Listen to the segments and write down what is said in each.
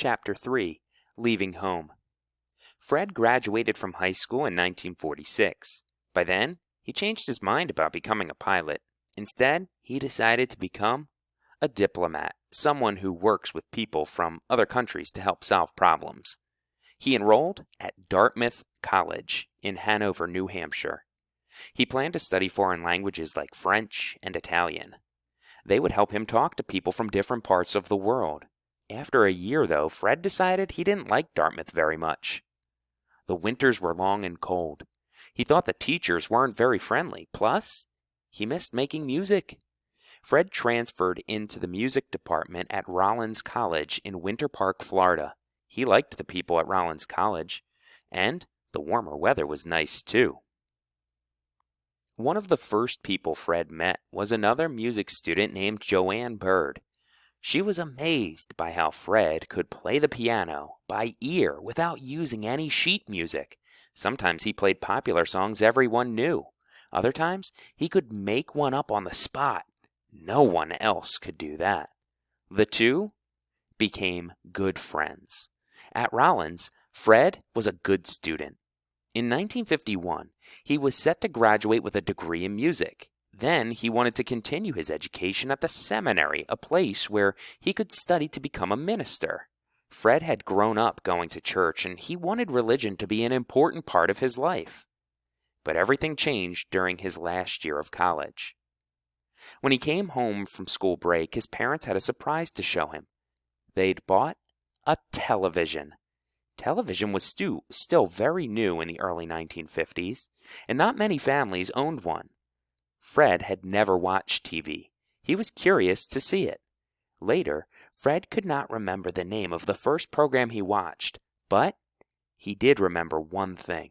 Chapter 3, Leaving Home. Fred graduated from high school in 1946. By then, he changed his mind about becoming a pilot. Instead, he decided to become a diplomat, someone who works with people from other countries to help solve problems. He enrolled at Dartmouth College in Hanover, New Hampshire. He planned to study foreign languages like French and Italian. They would help him talk to people from different parts of the world. After a year, though, Fred decided he didn't like Dartmouth very much. The winters were long and cold. He thought the teachers weren't very friendly. Plus, he missed making music. Fred transferred into the music department at Rollins College in Winter Park, Florida. He liked the people at Rollins College, and the warmer weather was nice too. One of the first people Fred met was another music student named Joanne Bird. She was amazed by how Fred could play the piano by ear without using any sheet music. Sometimes he played popular songs everyone knew. Other times, he could make one up on the spot. No one else could do that. The two became good friends. At Rollins, Fred was a good student. In 1951, he was set to graduate with a degree in music. Then he wanted to continue his education at the seminary, a place where he could study to become a minister. Fred had grown up going to church, and he wanted religion to be an important part of his life. But everything changed during his last year of college. When he came home from school break, his parents had a surprise to show him. They'd bought a television. Television was still very new in the early 1950s, and not many families owned one. Fred had never watched TV. He was curious to see it. Later, Fred could not remember the name of the first program he watched, but he did remember one thing.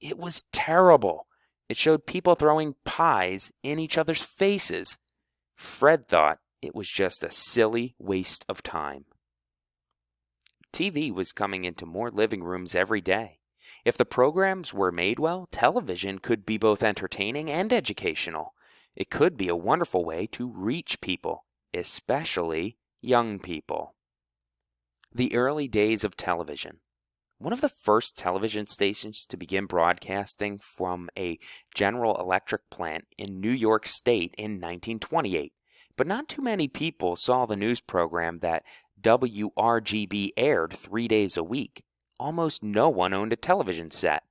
It was terrible. It showed people throwing pies in each other's faces. Fred thought it was just a silly waste of time. TV was coming into more living rooms every day. If the programs were made well, television could be both entertaining and educational. It could be a wonderful way to reach people, especially young people. The early days of television. One of the first television stations to begin broadcasting from a General Electric plant in New York State in 1928. But not too many people saw the news program that WRGB aired 3 days a week. Almost no one owned a television set.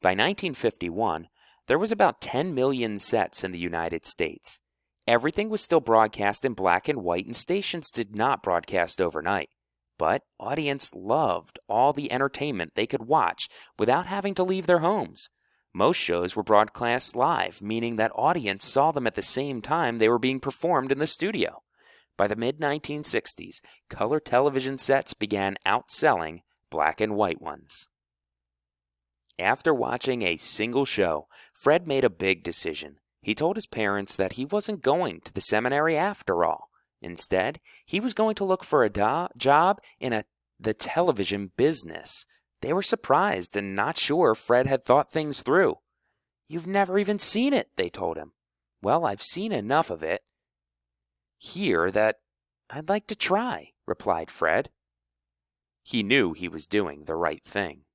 By 1951, there was about 10 million sets in the United States. Everything was still broadcast in black and white, and stations did not broadcast overnight. But audience loved all the entertainment they could watch without having to leave their homes. Most shows were broadcast live, meaning that audience saw them at the same time they were being performed in the studio. By the mid-1960s, color television sets began outselling black and white ones. After watching a single show, Fred made a big decision. He told his parents that he wasn't going to the seminary after all. Instead, he was going to look for a job in the television business. They were surprised and not sure Fred had thought things through. "You've never even seen it," they told him. "Well, I've seen enough of it here that I'd like to try," replied Fred. He knew he was doing the right thing.